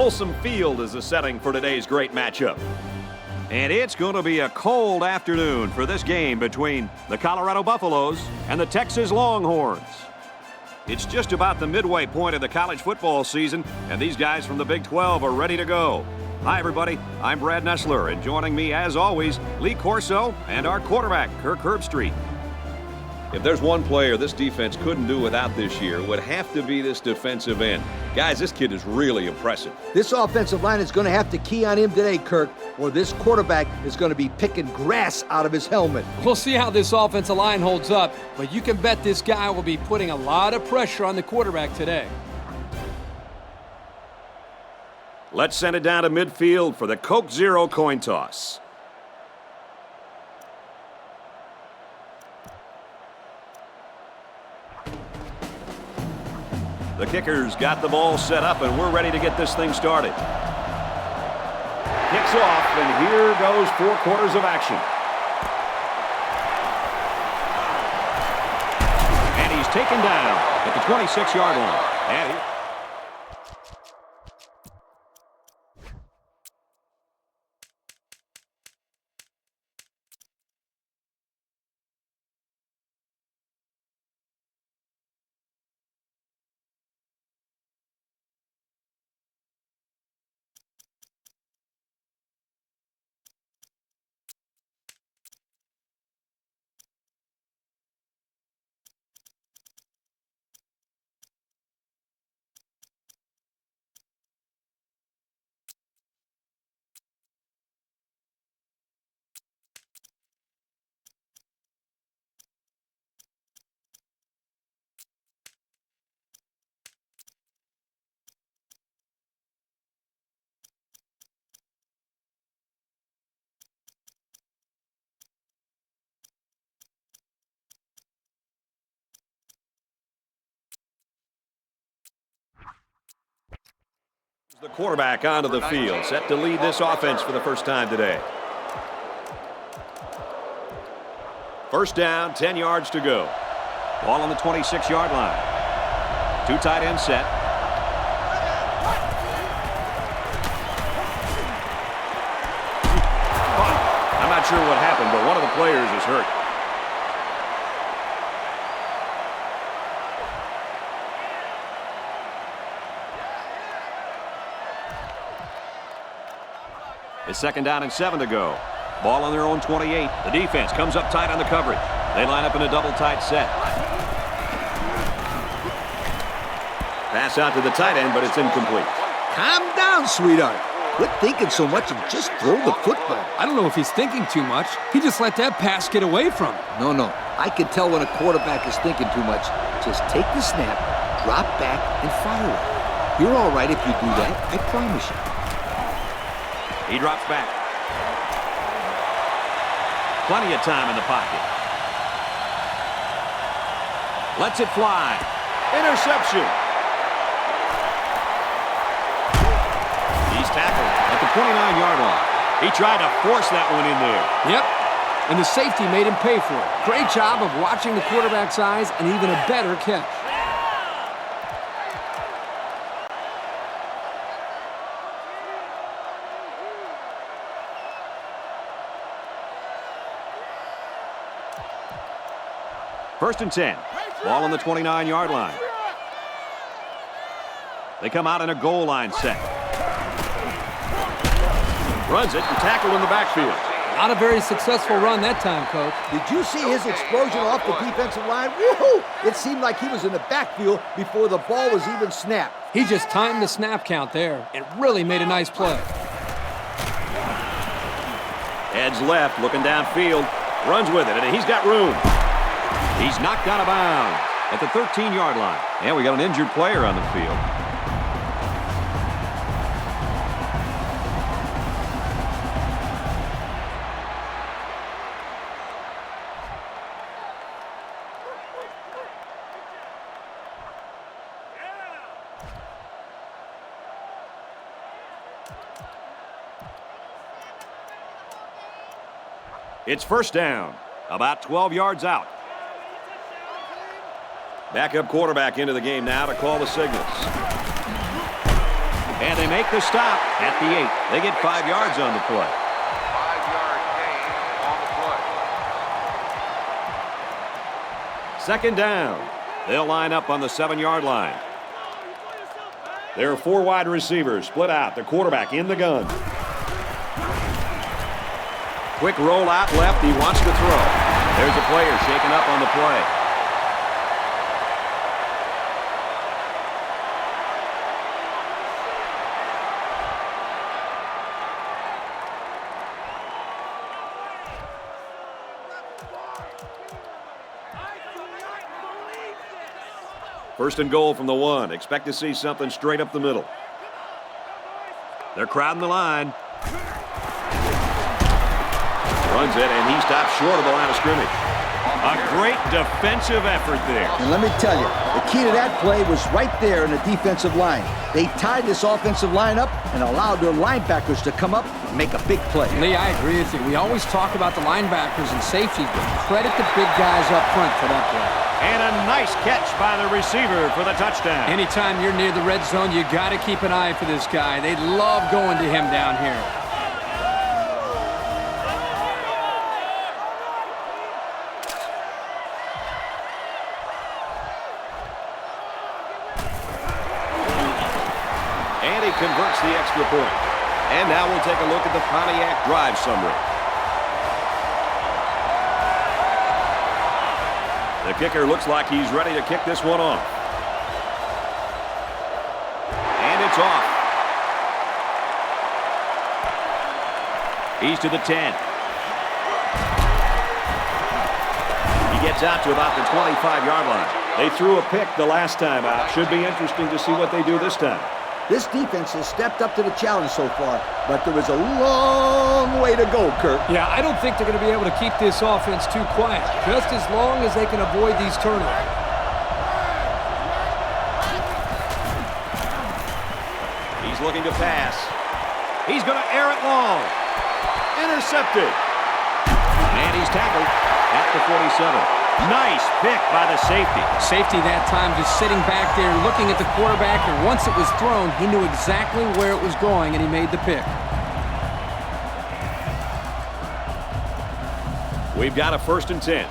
Folsom Field is the setting for today's great matchup. And it's going to be a cold afternoon for this game between the Colorado Buffaloes and the Texas Longhorns. It's just about the midway point of the college football season, and these guys from the Big 12 are ready to go. Hi, everybody. I'm Brad Nessler, and joining me, as always, Lee Corso and our quarterback, Kirk Herbstreit. If there's one player this defense couldn't do without this year, it would have to be this defensive end. Guys, this kid is really impressive. This offensive line is going to have to key on him today, Kirk, or this quarterback is going to be picking grass out of his helmet. We'll see how this offensive line holds up, but you can bet this guy will be putting a lot of pressure on the quarterback today. Let's send it down to midfield for the Coke Zero coin toss. The kicker's got the ball set up, and we're ready to get this thing started. Kicks off, and here goes 4 quarters of action. And he's taken down at the 26-yard line. And the quarterback onto the field, set to lead this offense for the first time today. First down, 10 yards to go. Ball on the 26-yard line. 2 tight end set. I'm not sure what happened, but one of the players is hurt. It's second down and 7 to go. Ball on their own 28. The defense comes up tight on the coverage. They line up in a double tight set. Pass out to the tight end, but it's incomplete. Calm down, sweetheart. Quit thinking so much and just throw the football. I don't know if he's thinking too much. He just let that pass get away from him. No. I can tell when a quarterback is thinking too much. Just take the snap, drop back, and fire it. You're all right if you do that, I promise you. He drops back. Plenty of time in the pocket. Lets it fly. Interception. He's tackled at the 29-yard line. He tried to force that one in there. Yep. And the safety made him pay for it. Great job of watching the quarterback's eyes and even a better catch. First and 10. Ball on the 29-yard line. They come out in a goal line set. Runs it and tackled in the backfield. Not a very successful run that time, Coach. Did you see his explosion off the defensive line? Woohoo! It seemed like he was in the backfield before the ball was even snapped. He just timed the snap count there and really made a nice play. Edge left, looking downfield. Runs with it, and he's got room. He's knocked out of bounds at the 13-yard line. And we got an injured player on the field. It's first down, about 12 yards out. Backup quarterback into the game now to call the signals. And they make the stop at the 8. They get 5 yards on the play. 5-yard gain on the play. Second down. They'll line up on the 7-yard line. There are 4 wide receivers split out. The quarterback in the gun. Quick roll out left. He wants to throw. There's a player shaken up on the play. First and goal from the 1. Expect to see something straight up the middle. They're crowding the line. Runs it, and he stops short of the line of scrimmage. A great defensive effort there. And let me tell you, the key to that play was right there in the defensive line. They tied this offensive line up and allowed their linebackers to come up and make a big play. Lee, I agree with you. We always talk about the linebackers and safeties, but credit the big guys up front for that play. And a nice catch by the receiver for the touchdown. Anytime you're near the red zone, you got to keep an eye for this guy. They love going to him down here. And he converts the extra point. And now we'll take a look at the Pontiac drive summary. The kicker looks like he's ready to kick this one off. And it's off. He's to the 10. He gets out to about the 25-yard line. They threw a pick the last time out. Should be interesting to see what they do this time. This defense has stepped up to the challenge so far, but there is a long way to go, Kurt. Yeah, I don't think they're going to be able to keep this offense too quiet, just as long as they can avoid these turnovers. He's looking to pass. He's going to air it long. Intercepted. And he's tackled at the 47. Nice pick by the safety. Safety that time just sitting back there looking at the quarterback, and once it was thrown, he knew exactly where it was going, and he made the pick. We've got a 1st and 10.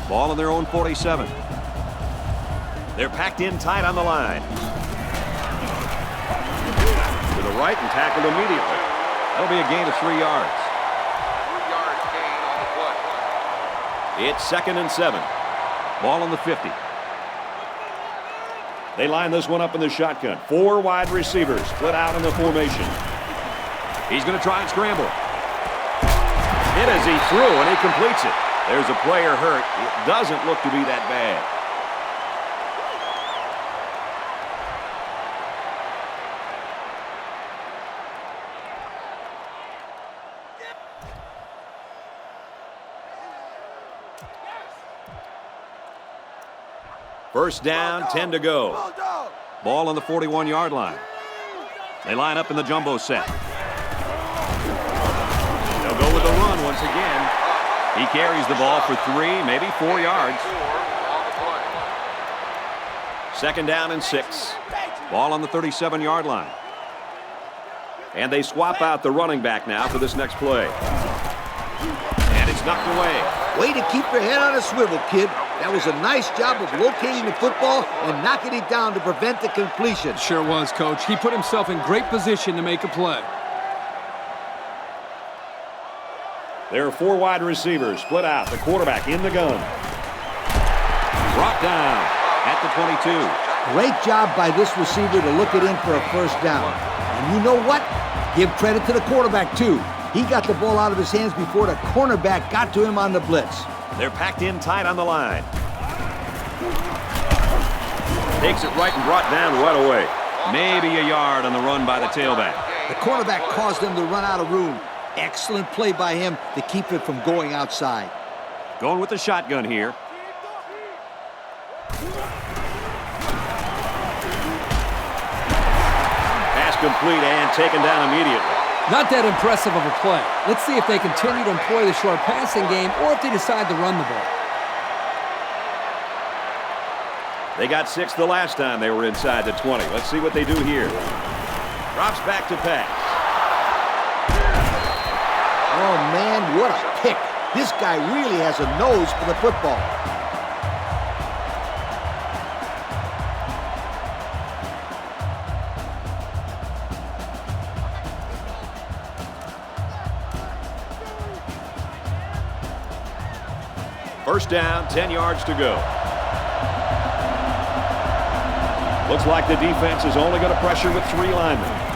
Ball on their own 47. They're packed in tight on the line. To the right and tackled immediately. That'll be a gain of 3 yards. 3-yard gain on the play. It's 2nd and 7. Ball on the 50. They line this one up in the shotgun. 4 wide receivers split out in the formation. He's going to try and scramble. Hit as he threw, and he completes it. There's a player hurt. It doesn't look to be that bad. First down, 10 to go. Ball on the 41-yard line. They line up in the jumbo set. They'll go with the run once again. He carries the ball for 3, maybe 4 yards. 2nd down and 6. Ball on the 37-yard line. And they swap out the running back now for this next play. And it's knocked away. Way to keep your head on a swivel, kid. That was a nice job of locating the football and knocking it down to prevent the completion. Sure was, Coach. He put himself in great position to make a play. There are 4 wide receivers split out. The quarterback in the gun. Brought down at the 22. Great job by this receiver to look it in for a first down. And you know what? Give credit to the quarterback, too. He got the ball out of his hands before the cornerback got to him on the blitz. They're packed in tight on the line. Takes it right and brought down right away. Maybe a yard on the run by the tailback. The cornerback caused them to run out of room. Excellent play by him to keep it from going outside. Going with the shotgun here. Pass complete and taken down immediately. Not that impressive of a play. Let's see if they continue to employ the short passing game or if they decide to run the ball. They got 6 the last time they were inside the 20. Let's see what they do here. Drops back to pass. Oh, man, what a pick. This guy really has a nose for the football. First down, 10 yards to go. Looks like the defense is only going to pressure with 3 linemen.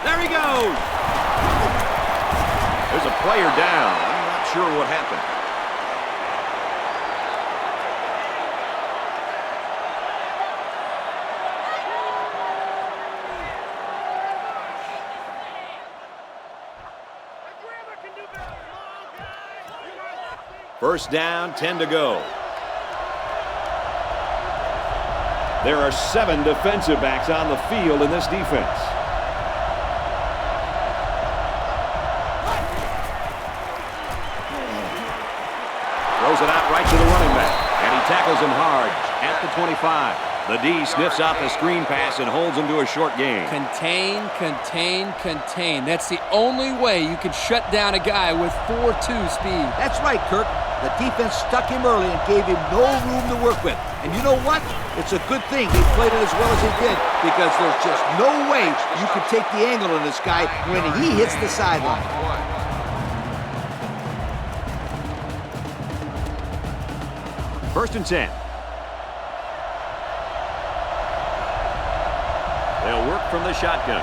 There he goes. There's a player down. I'm not sure what happened. First down, 10 to go. There are 7 defensive backs on the field in this defense. Throws it out right to the running back, and he tackles him hard at the 25. The D sniffs out the screen pass and holds him to a short gain. Contain, contain, contain. That's the only way you can shut down a guy with 4.2 speed. That's right, Kirk. The defense stuck him early and gave him no room to work with. And you know what? It's a good thing he played it as well as he did, because there's just no way you can take the angle on this guy when he hits the sideline. First and 10. They'll work from the shotgun.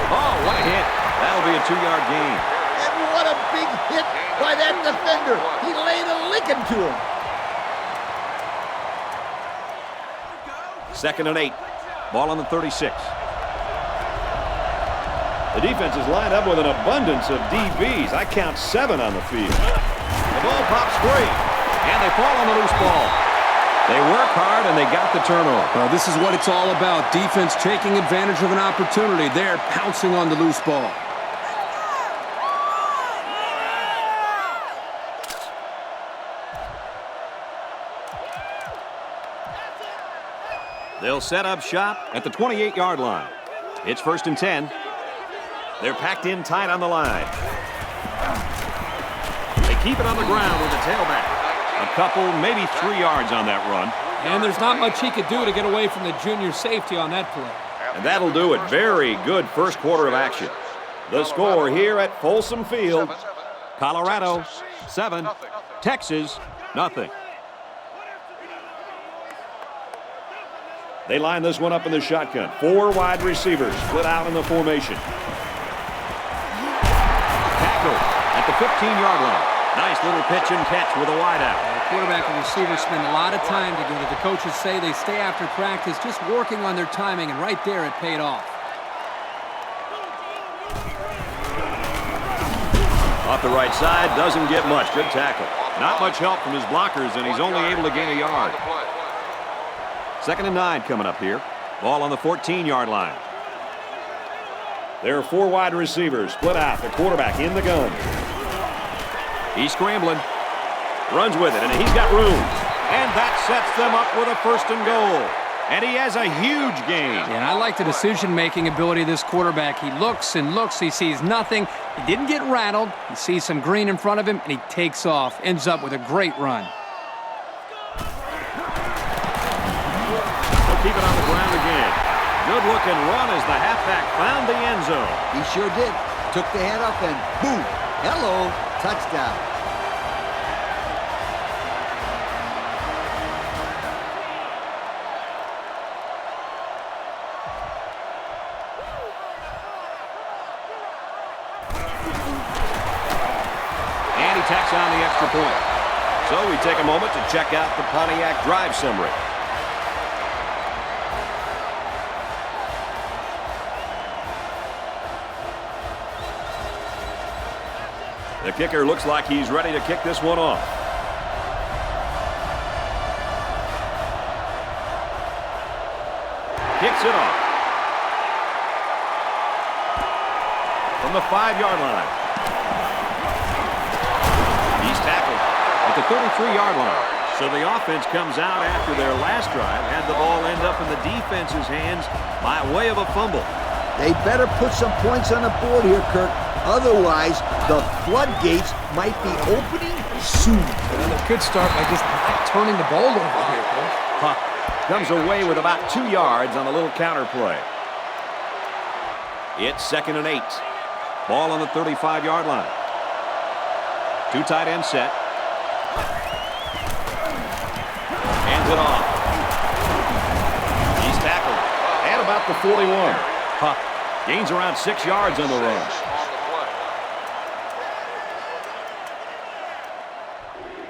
Oh, what a hit. That'll be a 2-yard gain. And what a big hit by that defender. He laid a licking to him. Second and 8. Ball on the 36. The defense is lined up with an abundance of DBs. I count 7 on the field. The ball pops free, and they fall on the loose ball. They work hard, and they got the turnover. Well, this is what it's all about. Defense taking advantage of an opportunity. They're pouncing on the loose ball. They'll set up shop at the 28-yard line. It's first and 10. They're packed in tight on the line. They keep it on the ground with the tailback. A couple, maybe 3 yards on that run. And there's not much he could do to get away from the junior safety on that play. And that'll do it. Very good first quarter of action. The score here at Folsom Field, Colorado 7, Texas nothing. They line this one up in the shotgun. 4 wide receivers split out in the formation. Tackle at the 15-yard line. Nice little pitch and catch with a wideout. The quarterback and receiver spend a lot of time together. The coaches say they stay after practice just working on their timing, and right there it paid off. Off the right side, doesn't get much. Good tackle. Not much help from his blockers, and he's only able to gain a yard. Second and 9 coming up here. Ball on the 14-yard line. There are 4 wide receivers split out. The quarterback in the gun. He's scrambling. Runs with it, and he's got room. And that sets them up with a first and goal. And he has a huge gain. Yeah, I like the decision-making ability of this quarterback. He looks and looks. He sees nothing. He didn't get rattled. He sees some green in front of him, and he takes off. Ends up with a great run. Keep it on the ground again. Good-looking run as the halfback found the end zone. He sure did. Took the head up and boom. Hello. Touchdown. And he tacks on the extra point. So we take a moment to check out the Pontiac drive summary. The kicker looks like he's ready to kick this one off. Kicks it off. From the 5-yard line. He's tackled at the 33-yard line. So the offense comes out after their last drive, had the ball end up in the defense's hands by way of a fumble. They better put some points on the board here, Kirk. Otherwise, the floodgates might be opening soon. Well, they could start by just not turning the ball over here, Coach. Puck comes away with about 2 yards on a little counter play. It's 2nd and 8. Ball on the 35-yard line. 2 tight end set. Hands it off. He's tackled at about the 41. Puck gains around 6 yards on the run.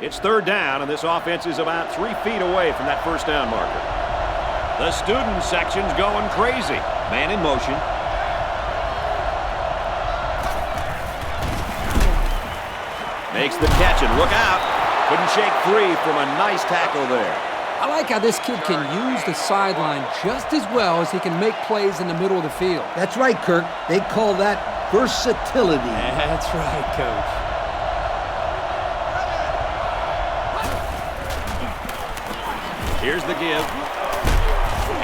It's 3rd down, and this offense is about 3 feet away from that first down marker. The student section's going crazy. Man in motion. Makes the catch, and look out. Couldn't shake free from a nice tackle there. I like how this kid can use the sideline just as well as he can make plays in the middle of the field. That's right, Kirk. They call that versatility. That's right, Coach. Here's the give.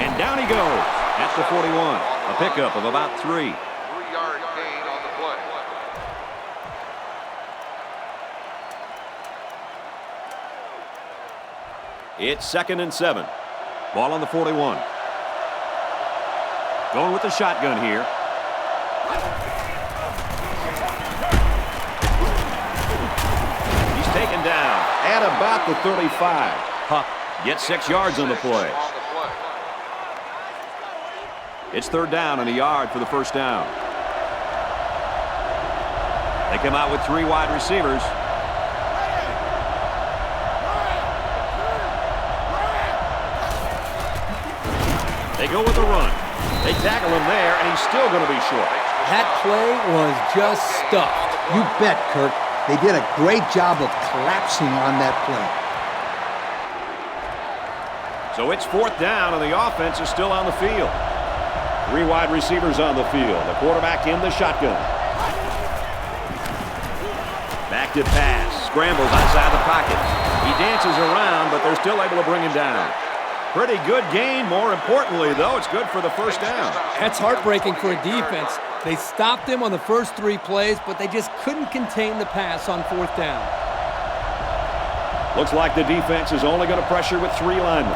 And down he goes at the 41. A pickup of about 3. 3-yard gain on the play. It's 2nd and 7. Ball on the 41. Going with the shotgun here. He's taken down at about the 35. Puck gets 6 yards on the play. It's 3rd down and a yard for the first down. They come out with 3 wide receivers. They go with the run. They tackle him there, and he's still going to be short. That play was just stuffed. You bet, Kirk. They did a great job of collapsing on that play. So it's 4th down, and the offense is still on the field. 3 wide receivers on the field. The quarterback in the shotgun. Back to pass. Scrambles outside the pocket. He dances around, but they're still able to bring him down. Pretty good gain. More importantly, though, it's good for the first down. That's heartbreaking for a defense. They stopped him on the first 3 plays, but they just couldn't contain the pass on 4th down. Looks like the defense is only going to pressure with 3 linemen.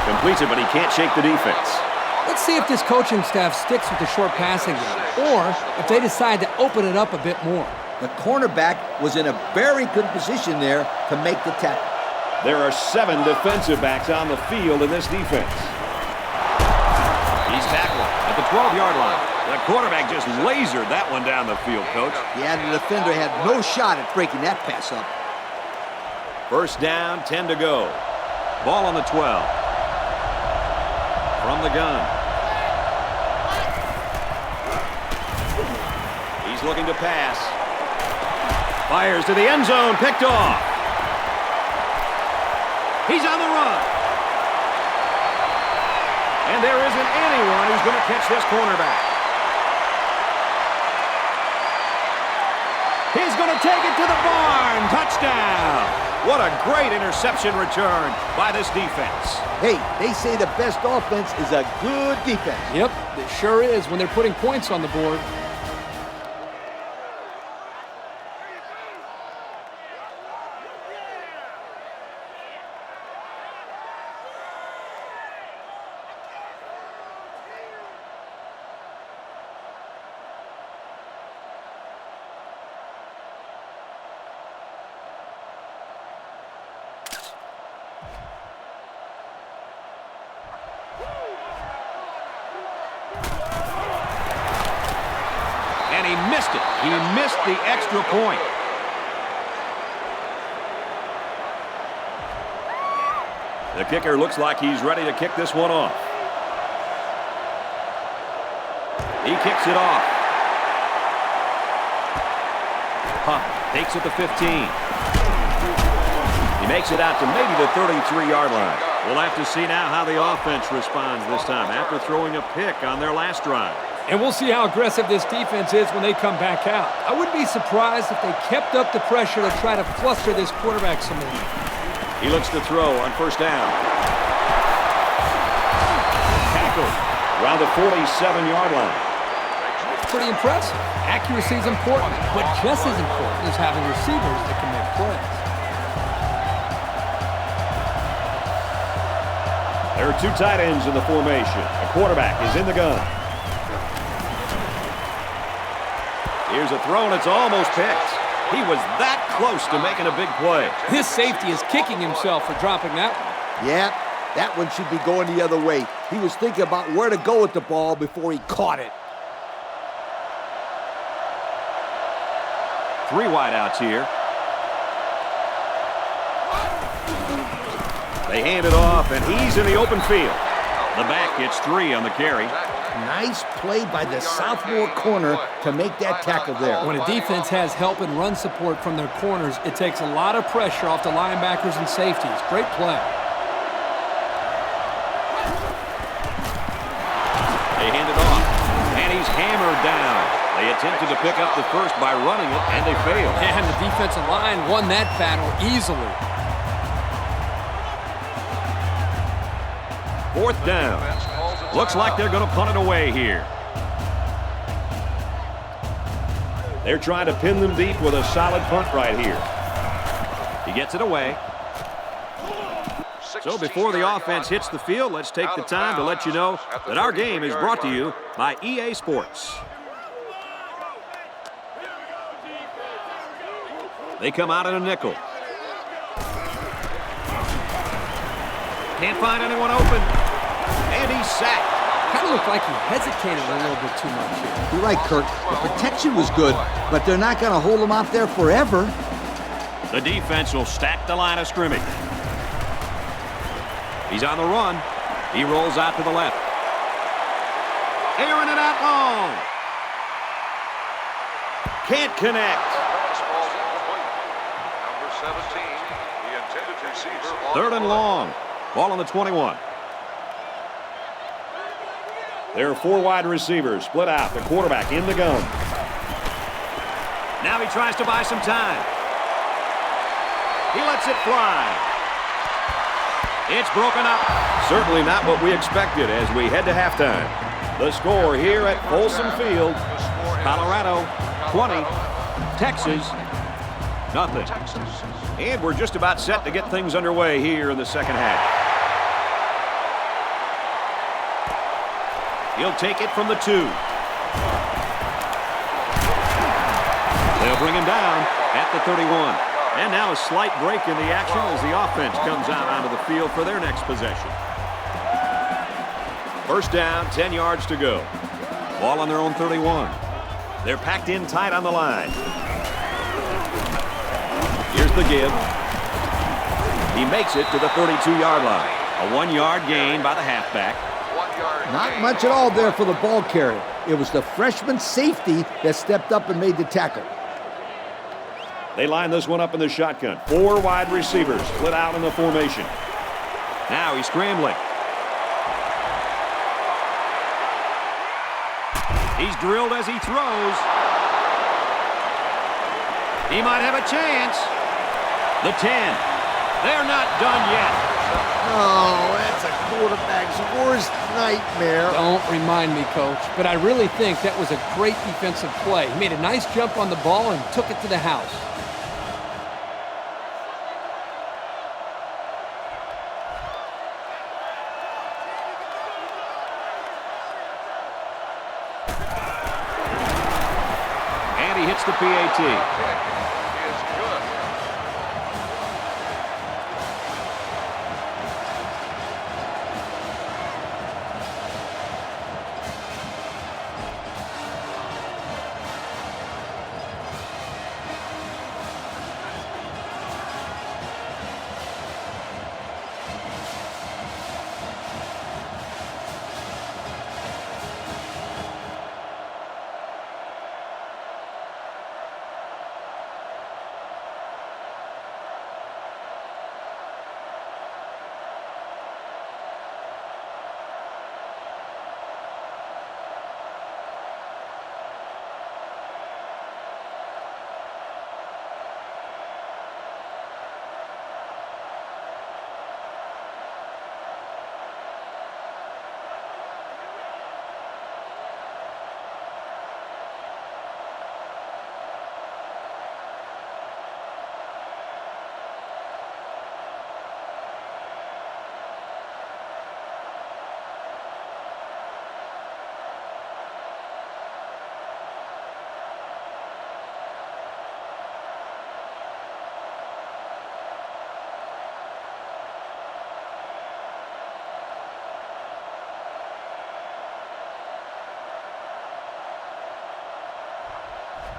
Completes it, but he can't shake the defense. Let's see if this coaching staff sticks with the short passing game, or if they decide to open it up a bit more. The cornerback was in a very good position there to make the tackle. There are 7 defensive backs on the field in this defense. He's tackled at the 12-yard line. The quarterback just lasered that one down the field, Coach. Yeah, the defender had no shot at breaking that pass up. First down, 10 to go. Ball on the 12. From the gun. He's looking to pass. Fires to the end zone, picked off. He's on the run. And there isn't anyone who's going to catch this cornerback. He's going to take it to the barn. Touchdown. What a great interception return by this defense. Hey, they say the best offense is a good defense. Yep, it sure is when they're putting points on the board. And he missed it. He missed the extra point. The kicker looks like he's ready to kick this one off. He kicks it off. Huff takes it to 15. He makes it out to maybe the 33-yard line. We'll have to see now how the offense responds this time after throwing a pick on their last drive. And we'll see how aggressive this defense is when they come back out. I wouldn't be surprised if they kept up the pressure to try to fluster this quarterback some more. He looks to throw on first down. Tackled around the 47-yard line. Pretty impressive. Accuracy is important, but just as important is having receivers that can make plays. There are two tight ends in the formation. The quarterback is in the gun. Here's a throw, and it's almost picked. He was that close to making a big play. His safety is kicking himself for dropping that one. Yeah, that one should be going the other way. He was thinking about where to go with the ball before he caught it. Three wideouts here. They hand it off, and he's in the open field. The back gets 3 on the carry. Nice play by the sophomore corner to make that tackle there. When a defense has help and run support from their corners, it takes a lot of pressure off the linebackers and safeties. Great play. They hand it off, and he's hammered down. They attempted to pick up the first by running it, and they failed. And the defensive line won that battle easily. Fourth down. Looks like they're going to punt it away here. They're trying to pin them deep with a solid punt right here. He gets it away. So before the offense hits the field, let's take the time to let you know that our game is brought to you by EA Sports. They come out in a nickel. Can't find anyone open. And he's sacked. Kind of looked like he hesitated a little bit too much here. You're right, Kurt. The protection was good, but they're not going to hold him out there forever. The defense will stack the line of scrimmage. He's on the run. He rolls out to the left. Airing it out long. Can't connect. Number 17, the intended receiver. Third and long. Ball on the 21. There are 4 wide receivers split out. The quarterback in the gun. Now he tries to buy some time. He lets it fly. It's broken up. Certainly not what we expected as we head to halftime. The score here at Folsom Field, Colorado 20, Texas nothing. And we're just about set to get things underway here in the second half. He'll take it from the 2. They'll bring him down at the 31. And now a slight break in the action as the offense comes out onto the field for their next possession. First down, 10 yards to go. Ball on their own 31. They're packed in tight on the line. Here's the give. He makes it to the 32-yard line. A 1-yard gain by the halfback. Not much at all there for the ball carrier. It was the freshman safety that stepped up and made the tackle. They line this one up in the shotgun. 4 wide receivers split out in the formation. Now he's scrambling. He's drilled as he throws. He might have a chance. The 10. They're not done yet. Oh, that's a quarterback's worst nightmare. Don't remind me, Coach, but I really think that was a great defensive play. He made a nice jump on the ball and took it to the house. And he hits the PAT.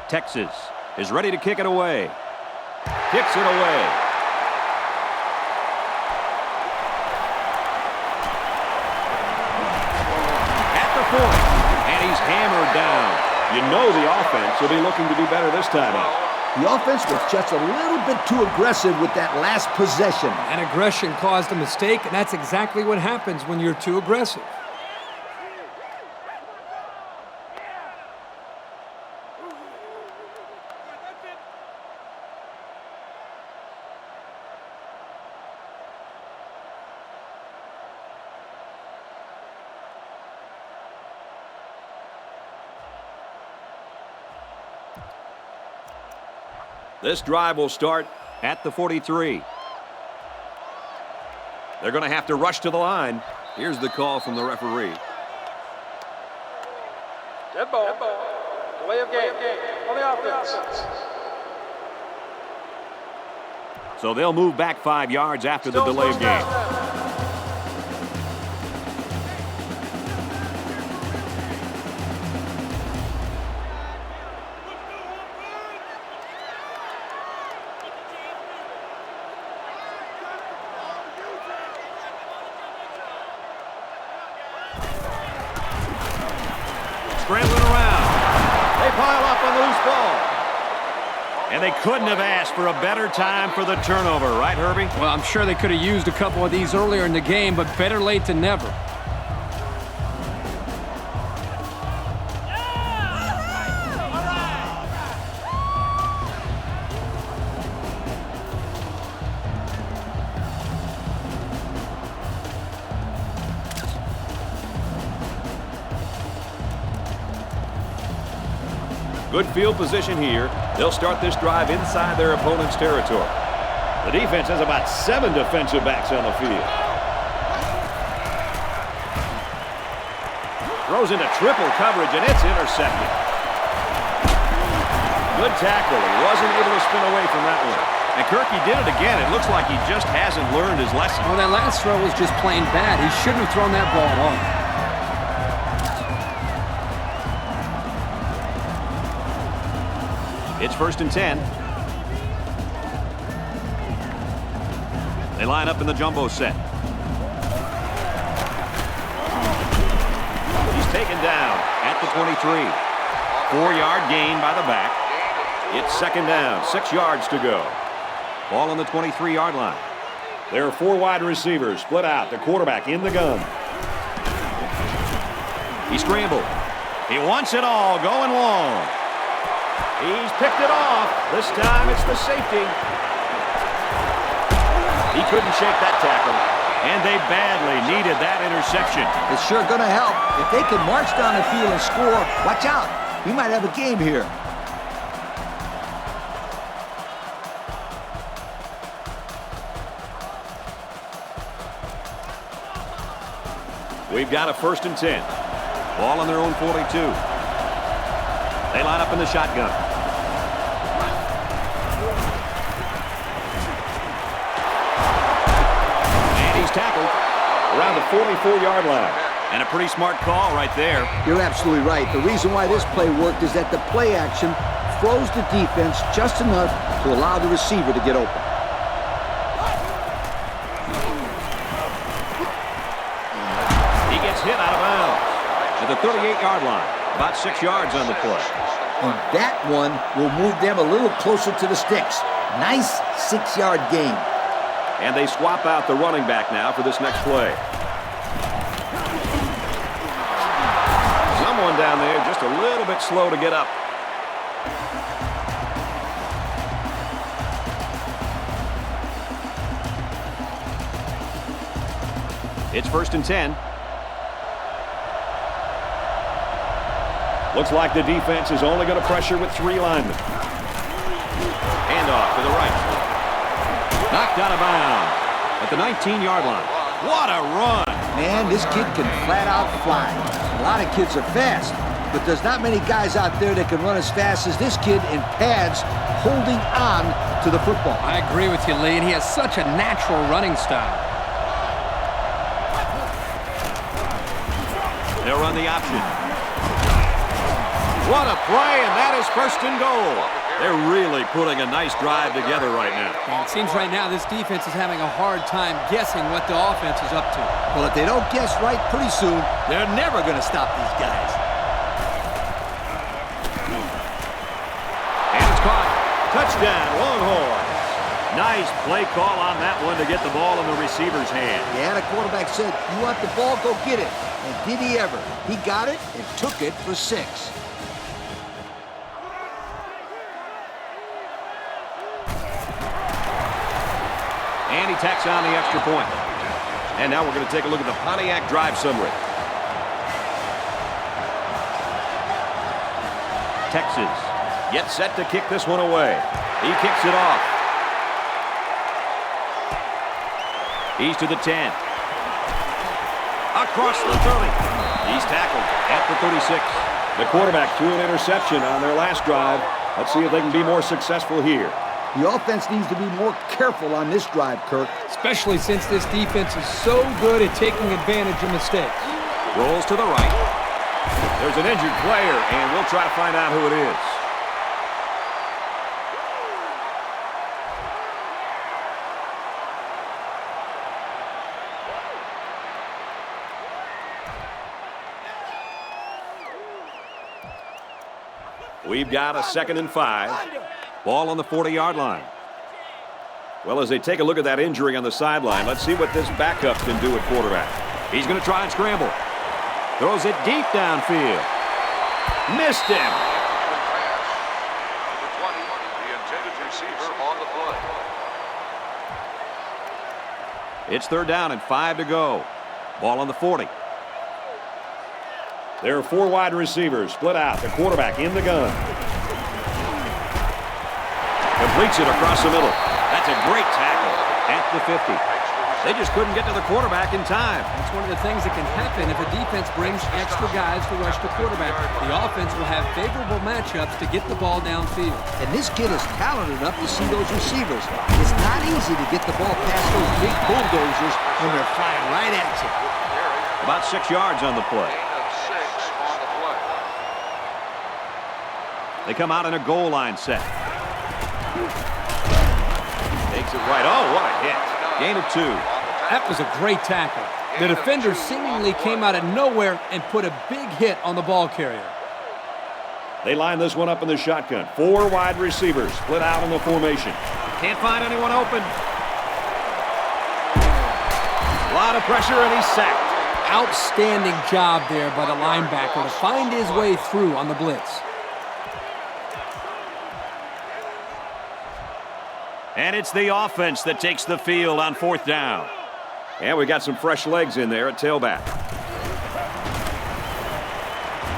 Texas is ready to kick it away. Kicks it away. At the 40. And he's hammered down. You know the offense will be looking to do better this time out. The offense was just a little bit too aggressive with that last possession. And aggression caused a mistake, and that's exactly what happens when you're too aggressive. This drive will start at the 43. They're going to have to rush to the line. Here's the call from the referee. Dead ball. Delay of game on the offense. So they'll move back 5 yards after the delay of game. Scrambling around. They pile up on the loose ball. And they couldn't have asked for a better time for the turnover, right, Herbie? Well, I'm sure they could have used a couple of these earlier in the game, but better late than never. Good field position here. They'll start this drive inside their opponent's territory. The defense has about 7 defensive backs on the field. Throws into triple coverage, and it's intercepted. Good tackle. He wasn't able to spin away from that one. And Kirk, he did it again. It looks like he just hasn't learned his lesson. Well, that last throw was just plain bad. He shouldn't have thrown that ball at all. It's 1st and 10. They line up in the jumbo set. He's taken down at the 23. 4-yard gain by the back. It's 2nd down, 6 yards to go. Ball on the 23-yard line. There are 4 wide receivers split out. The quarterback in the gun. He scrambled. He wants it all, going long. He's picked it off. This time it's the safety. He couldn't shake that tackle. And they badly needed that interception. It's sure going to help. If they can march down the field and score, watch out. We might have a game here. We've got a 1st and 10. Ball on their own 42. They line up in the shotgun. And he's tackled around the 44-yard line. And a pretty smart call right there. You're absolutely right. The reason why this play worked is that the play action froze the defense just enough to allow the receiver to get open. He gets hit out of bounds at the 38-yard line. About 6 yards on the play. And that one will move them a little closer to the sticks. Nice 6-yard gain. And they swap out the running back now for this next play. Someone down there just a little bit slow to get up. It's 1st and 10. Looks like the defense is only going to pressure with 3 linemen. Handoff to the right. Knocked out of bounds at the 19-yard line. What a run! Man, this kid can flat out fly. A lot of kids are fast, but there's not many guys out there that can run as fast as this kid in pads holding on to the football. I agree with you, Lee, and he has such a natural running style. They'll run the option. What a play, and that is first and goal. They're really putting a nice drive together right now. And it seems right now this defense is having a hard time guessing what the offense is up to. Well, if they don't guess right pretty soon, they're never going to stop these guys. And it's caught. Touchdown, Longhorns. Nice play call on that one to get the ball in the receiver's hand. Yeah, the quarterback said, you want the ball, go get it. And did he ever? He got it and took it for 6. And he tacks on the extra point. And now we're going to take a look at the Pontiac drive summary. Texas gets set to kick this one away. He kicks it off. He's to the 10. Across the 30. He's tackled at the 36. The quarterback threw an interception on their last drive. Let's see if they can be more successful here. The offense needs to be more careful on this drive, Kirk. Especially since this defense is so good at taking advantage of mistakes. Rolls to the right. There's an injured player, and we'll try to find out who it is. We've got a 2nd and 5. Ball on the 40-yard line. Well, as they take a look at that injury on the sideline, let's see what this backup can do at quarterback. He's going to try and scramble. Throws it deep downfield. Missed him. The intended receiver on the play. It's 3rd down and 5 to go. Ball on the 40. There are 4 wide receivers split out. The quarterback in the gun. Completes it across the middle. That's a great tackle at the 50. They just couldn't get to the quarterback in time. That's one of the things that can happen if a defense brings extra guys to rush the quarterback. The offense will have favorable matchups to get the ball downfield. And this kid is talented enough to see those receivers. It's not easy to get the ball past those big bulldozers when they're flying right at you. About 6 yards on the play. Gain of 6 on the play. They come out in a goal line set. Takes it right. Oh, what a hit. Gain of 2. That was a great tackle. The defender seemingly came out of nowhere and put a big hit on the ball carrier. They line this one up in the shotgun. 4 wide receivers split out in the formation. Can't find anyone open. A lot of pressure, and he's sacked. Outstanding job there by the linebacker to find his way through on the blitz. And it's the offense that takes the field on 4th down. And we got some fresh legs in there at tailback.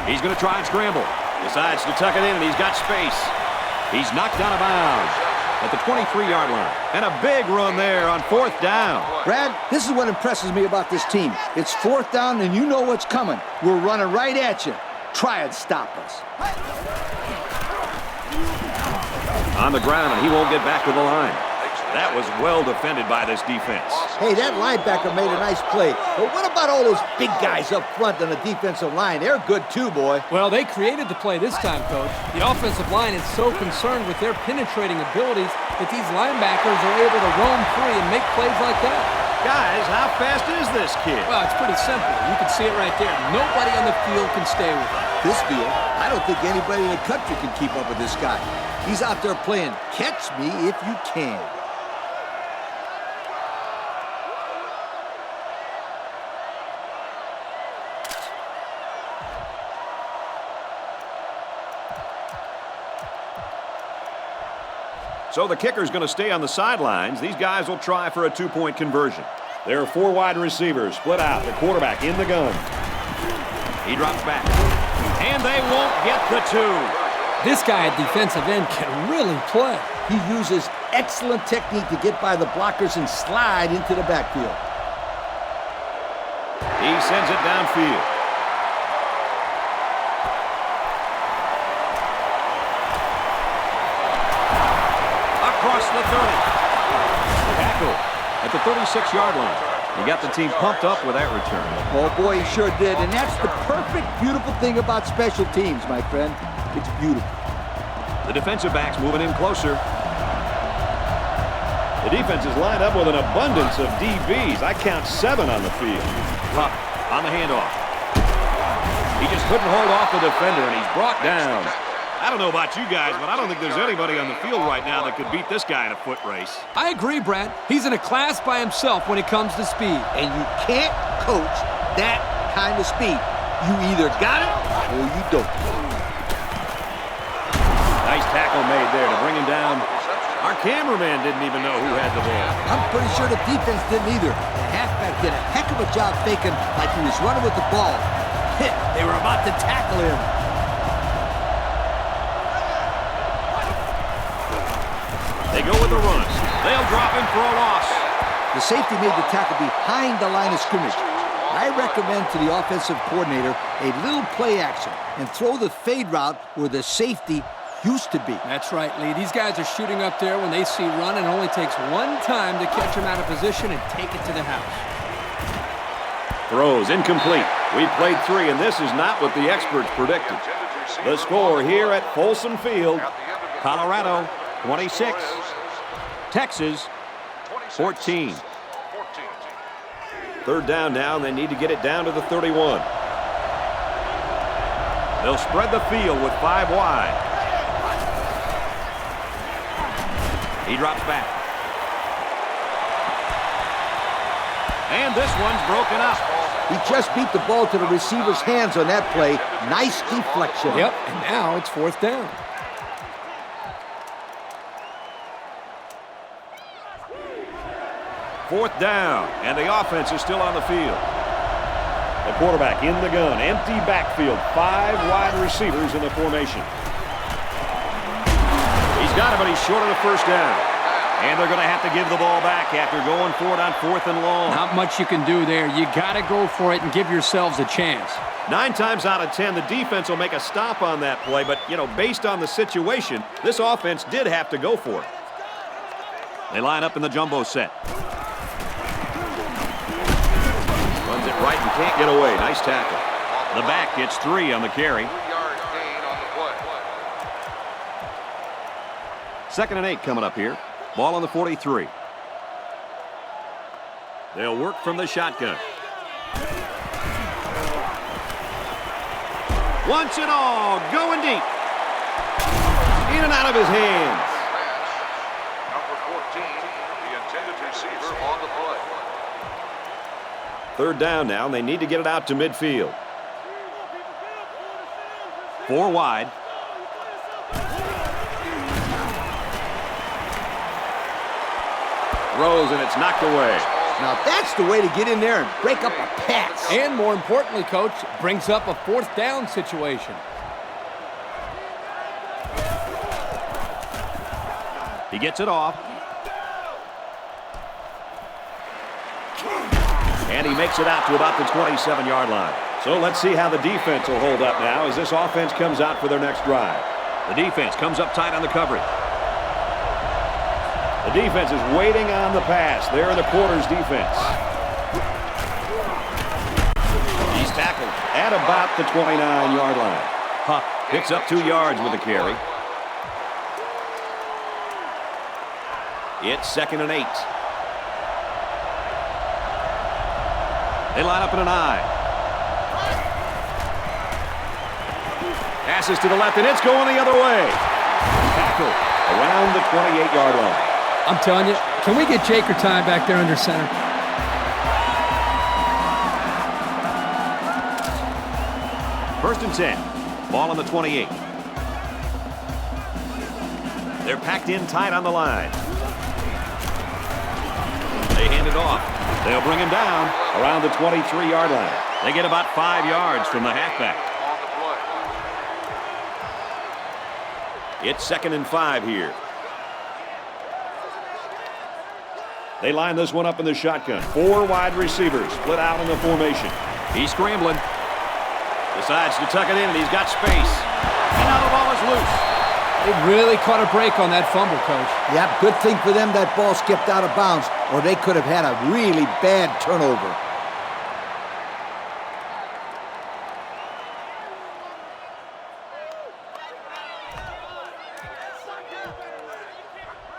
He's going to try and scramble. Decides to tuck it in, and he's got space. He's knocked out of bounds at the 23-yard line. And a big run there on 4th down. Brad, this is what impresses me about this team. It's 4th down, and you know what's coming. We're running right at you. Try and stop us. On the ground, and he won't get back to the line. That was well defended by this defense. Hey, that linebacker made a nice play. But what about all those big guys up front on the defensive line? They're good too, boy. Well, they created the play this time, Coach. The offensive line is so concerned with their penetrating abilities that these linebackers are able to roam free and make plays like that. Guys, how fast is this kid? Well, it's pretty simple. You can see it right there. Nobody on the field can stay with him. This field, I don't think anybody in the country can keep up with this guy. He's out there playing catch me if you can. So the kicker's going to stay on the sidelines. These guys will try for a 2-point conversion. There are 4 wide receivers split out. The quarterback in the gun. He drops back. And they won't get the 2. This guy at defensive end can really play. He uses excellent technique to get by the blockers and slide into the backfield. He sends it downfield. Across the 30. Tackle at the 36-yard line. He got the team pumped up with that return. Oh, boy, he sure did. And that's the perfect, beautiful thing about special teams, my friend. It's beautiful. The defensive back's moving in closer. The defense is lined up with an abundance of DBs. I count 7 on the field. Puck on the handoff. He just couldn't hold off the defender, and he's brought down. I don't know about you guys, but I don't think there's anybody on the field right now that could beat this guy in a foot race. I agree, Brad. He's in a class by himself when it comes to speed. And you can't coach that kind of speed. You either got it or you don't. Nice tackle made there to bring him down. Our cameraman didn't even know who had the ball. I'm pretty sure the defense didn't either. The halfback did a heck of a job faking like he was running with the ball. They were about to tackle him. They go with the run. They'll drop him for a loss. The safety made the tackle behind the line of scrimmage. I recommend to the offensive coordinator a little play action and throw the fade route where the safety used to be. That's right, Lee. These guys are shooting up there when they see run, and it only takes one time to catch him out of position and take it to the house. Throws incomplete. We've played 3, and this is not what the experts predicted. The score here at Folsom Field. Colorado, 26. Texas, 14. Third down now, and they need to get it down to the 31. They'll spread the field with 5 wide. He drops back. And this one's broken up. He just beat the ball to the receiver's hands on that play. Nice deflection. Yep, and now it's 4th down. Fourth down, and the offense is still on the field. The quarterback in the gun. Empty backfield. 5 wide receivers in the formation. He's got it, but he's short of the first down. And they're going to have to give the ball back after going for it on 4th and long. Not much you can do there. You got to go for it and give yourselves a chance. 9 times out of 10, the defense will make a stop on that play, but, you know, based on the situation, this offense did have to go for it. They line up in the jumbo set. Runs it right and can't get away. Nice tackle. The back gets 3 on the carry. 3-yard gain on the play. 2nd and 8 coming up here. Ball on the 43. They'll work from the shotgun. Wants it all. Going deep. In and out of his hands. Pass. Number 14, the intended receiver on the play. Third down now, and they need to get it out to midfield. 4 wide. Throws, and it's knocked away. Now that's the way to get in there and break up a pass. And more importantly, Coach, brings up a 4th down situation. He gets it off. And he makes it out to about the 27-yard line. So let's see how the defense will hold up now as this offense comes out for their next drive. The defense comes up tight on the coverage. The defense is waiting on the pass. They're the quarters defense. He's tackled. At about the 29-yard line. Puck picks up 2 yards with the carry. It's 2nd and 8. They line up in an I. Passes to the left, and it's going the other way. Tackle around the 28-yard line. I'm telling you, can we get Jake or Ty back there under center? 1st and 10. Ball on the 28. They're packed in tight on the line. They hand it off. They'll bring him down Around the 23-yard line. They get about 5 yards from the halfback. On the play. It's 2nd and 5 here. They line this one up in the shotgun. 4 wide receivers split out in the formation. He's scrambling. Decides to tuck it in, and he's got space. And now the ball is loose. They really caught a break on that fumble, Coach. Yep, good thing for them that ball skipped out of bounds, or they could have had a really bad turnover.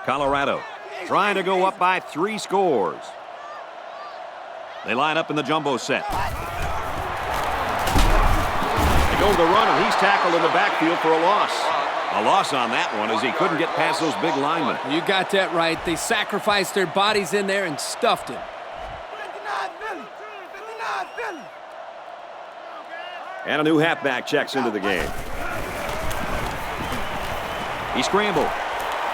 Colorado trying to go up by 3 scores. They line up in the jumbo set. They go to the run, and he's tackled in the backfield for a loss. A loss on that one as he couldn't get past those big linemen. You got that right. They sacrificed their bodies in there and stuffed him. And a new halfback checks into the game. He scrambled.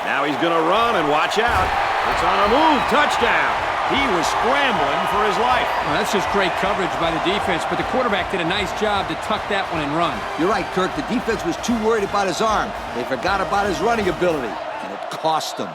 Now he's going to run, and watch out. It's on a move. Touchdown. He was scrambling for his life. Well, that's just great coverage by the defense, but the quarterback did a nice job to tuck that one and run. You're right, Kirk. The defense was too worried about his arm. They forgot about his running ability, and it cost them.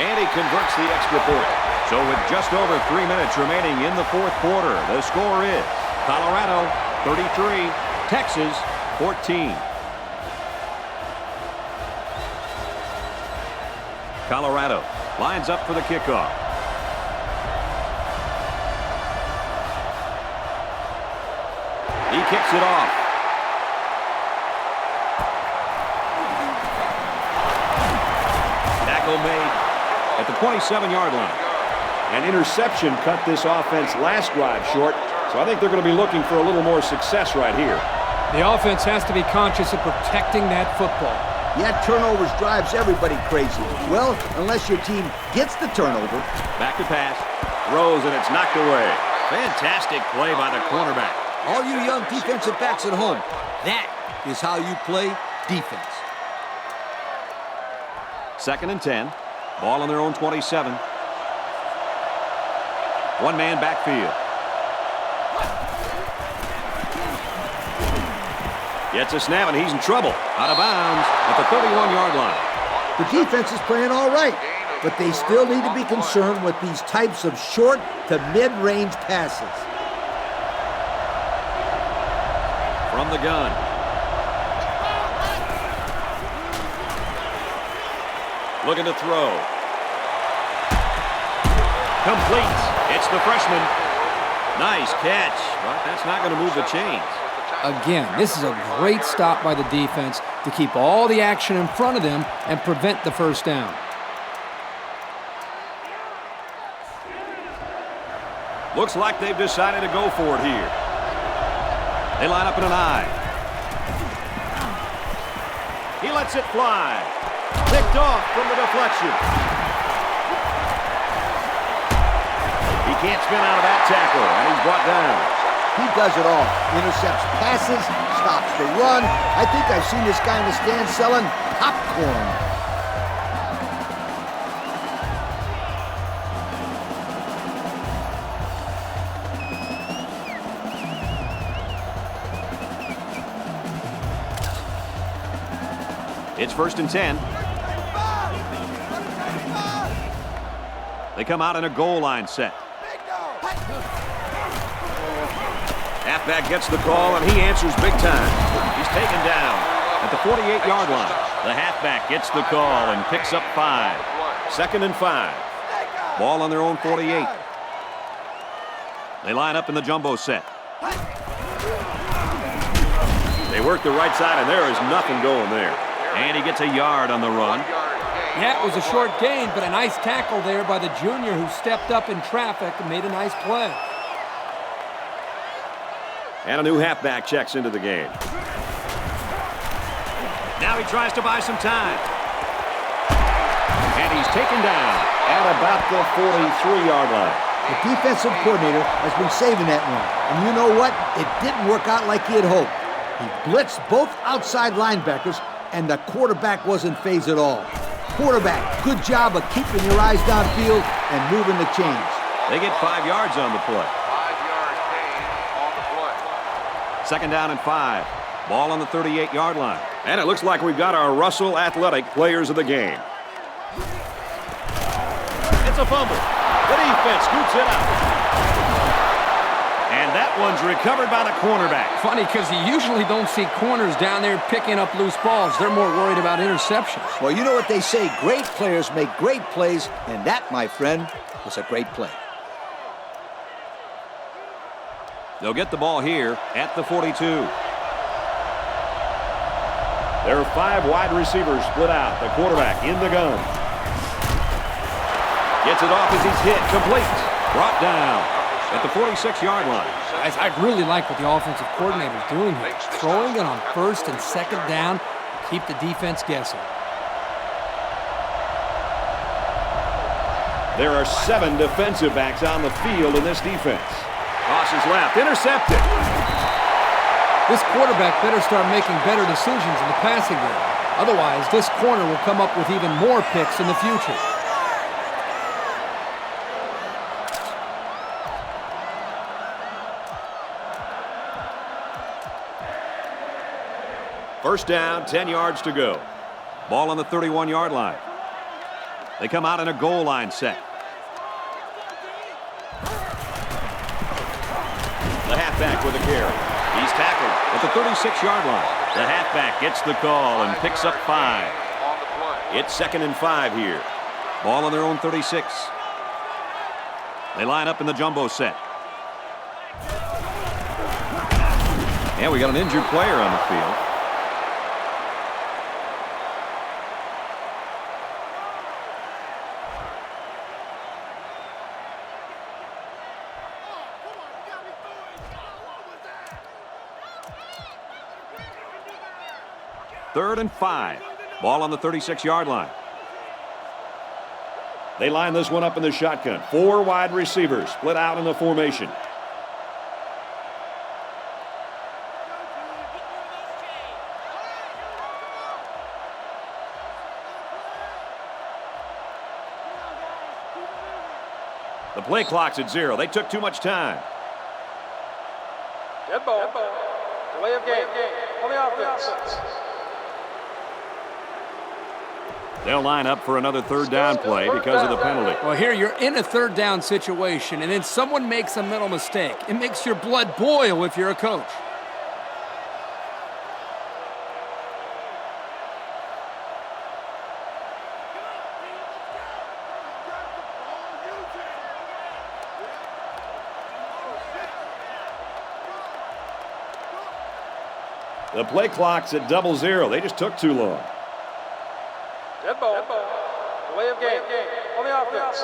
And he converts the extra point. So with just over 3 minutes remaining in the fourth quarter, the score is Colorado 33, Texas 14. Colorado lines up for the kickoff. He kicks it off. Tackle made at the 27-yard line. An interception cut this offense last drive short, so I think they're going to be looking for a little more success right here. The offense has to be conscious of protecting that football. Yeah, turnovers drives everybody crazy. Well, unless your team gets the turnover. Back to pass. Throws, and it's knocked away. Fantastic play by the cornerback. All you young defensive backs at home, that is how you play defense. 2nd and 10. Ball on their own 27. One-man backfield. Gets a snap, and he's in trouble. Out of bounds at the 31-yard line. The defense is playing all right, but they still need to be concerned with these types of short to mid-range passes. From the gun. Looking to throw. Complete. It's the freshman. Nice catch, but that's not going to move the chains. Again, this is a great stop by the defense to keep all the action in front of them and prevent the first down. Looks like they've decided to go for it here. They line up in an I. He lets it fly. Picked off from the deflection. He can't spin out of that tackle, and he's brought down. He does it all. Intercepts passes, stops the run. I think I've seen this guy in the stand selling popcorn. It's 1st and 10. They come out in a goal line set. Halfback gets the call, and he answers big time. He's taken down at the 48-yard line. The halfback gets the call and picks up 5. 2nd and 5. Ball on their own 48. They line up in the jumbo set. They work the right side, and there is nothing going there. And he gets a yard on the run. Yeah, it was a short gain, but a nice tackle there by the junior who stepped up in traffic and made a nice play. And a new halfback checks into the game. Now he tries to buy some time. And he's taken down At about the 43-yard line. The defensive coordinator has been saving that one. And you know what? It didn't work out like he had hoped. He blitzed both outside linebackers, and the quarterback wasn't phased at all. Quarterback, good job of keeping your eyes downfield and moving the chains. They get 5 yards on the play. 5-yard gain on the play. 2nd down and 5. Ball on the 38-yard line. And it looks like we've got our Russell Athletic players of the game. a fumble. The defense scoops it up. And that one's recovered by the cornerback. Funny, because you usually don't see corners down there picking up loose balls. They're more worried about interceptions. Well, you know what they say, great players make great plays, and that, my friend, was a great play. They'll get the ball here at the 42. There are 5 wide receivers split out. The quarterback in the gun. Gets it off as he's hit. Complete. Brought down at the 46-yard line. Guys, I really like what the offensive coordinator's doing here. Throwing it on first and second down. Keep the defense guessing. There are 7 defensive backs on the field in this defense. Crosses left. Intercepted. This quarterback better start making better decisions in the passing game. Otherwise, this corner will come up with even more picks in the future. First down, 10 yards to go. Ball on the 31-yard line. They come out in a goal line set. The halfback with a carry. He's tackled at the 36-yard line. The halfback gets the call and picks up 5. It's 2nd and 5 here. Ball on their own 36. They line up in the jumbo set. And we got an injured player on the field. Third and 5. Ball on the 36-yard line. They line this one up in the shotgun. 4 wide receivers split out in the formation. The play clock's at 0. They took too much time. Dead ball. Delay of game. On the offense. They'll line up for another third down play because of the penalty. Well, here you're in a third down situation, and then someone makes a mental mistake. It makes your blood boil if you're a coach. The play clock's at 00. They just took too long. Dead ball. Delay of game. On the offense.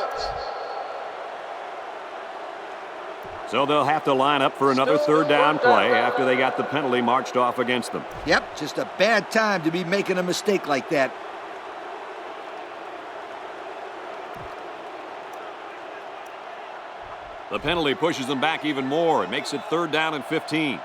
So they'll have to line up for another third down play after they got the penalty marched off against them. Yep, just a bad time to be making a mistake like that. The penalty pushes them back even more. It makes it third down and 15.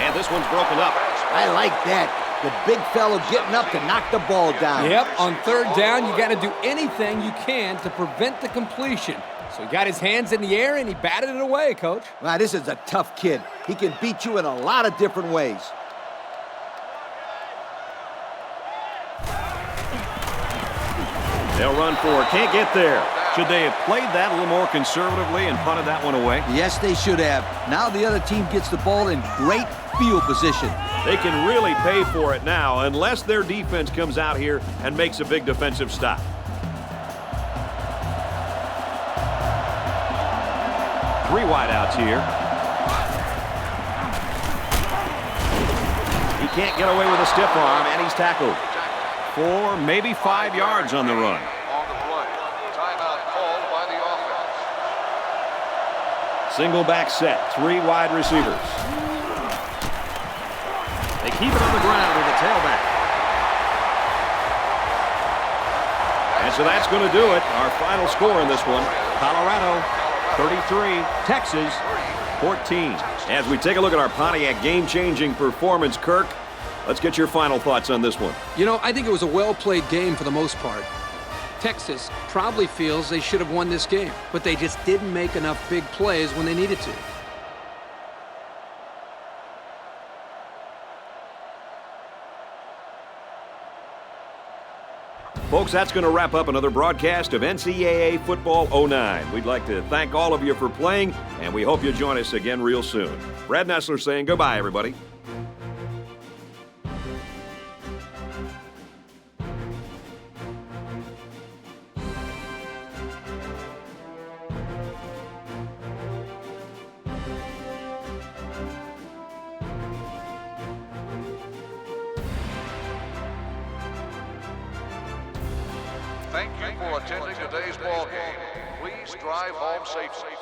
And this one's broken up. I like that. The big fellow getting up to knock the ball down. Yep, on third down, you got to do anything you can to prevent the completion. So he got his hands in the air and he batted it away, Coach. Wow, this is a tough kid. He can beat you in a lot of different ways. They'll run for it. Can't get there. Should they have played that a little more conservatively and punted that one away? Yes, they should have. Now the other team gets the ball in great field position. They can really pay for it now unless their defense comes out here and makes a big defensive stop. Three wideouts here. He can't get away with a stiff arm, and he's tackled. 4, maybe 5 yards on the run. On the play. Timeout called by the offense. Single back set. 3 wide receivers. They keep it on the ground with the tailback. And so that's going to do it. Our final score in this one, Colorado 33, Texas 14. As we take a look at our Pontiac game-changing performance, Kirk, let's get your final thoughts on this one. You know, I think it was a well-played game for the most part. Texas probably feels they should have won this game, but they just didn't make enough big plays when they needed to. Folks, that's going to wrap up another broadcast of NCAA Football 09. We'd like to thank all of you for playing, and we hope you'll join us again real soon. Brad Nessler saying goodbye, everybody. Thank you for attending today's ball game. Please drive home safely.